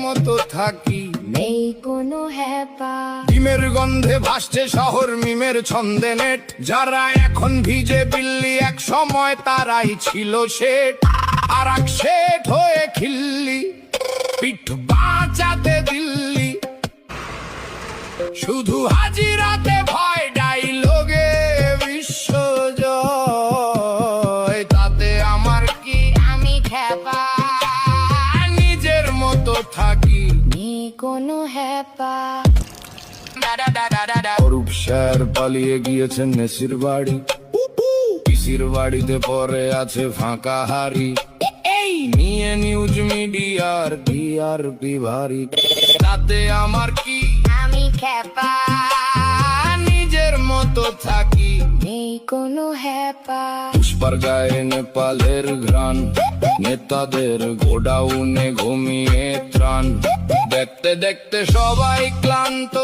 মতো থাকি, নেই কোনো হ্যাপা। ডিমের গন্ধে ভাসছে শহর, মিমের ছন্দে নেট। যারা এখন ভিজে বিল্লি, এক সময় তারাই ছিল শেঠ। আর এক শেঠ হয়ে খিল্লি, পিঠ বাঁচাতে দিল্লি। শুধু হাজিরাতে ভয়, ডাইলগে বিশ্বজয়। তাতে আমার কি, আমি খ্যাপা, নিজের মতো থাকি। নেই কোনো হ্যাপা। অরূপ স্যার পালিয়ে গিয়েছেন মেসির বাড়ি, পিসির বাড়িতে পরে আছে ফাঁকা হাড়ি। এই নিয়ে নিউজ মিডিয়ার টিআরপি ভারী। তাতে আমার কি, আমি খ্যাপা, নিজের মতো থাকি। নেই কোনো হ্যাপা। পুষ্পার গায়ে নেপালের ঘ্রাণ, নেতাদের গোডাউনে ঘুমিয়ে ত্রাণ। দেখতে দেখতে সবাই ক্লান্ত।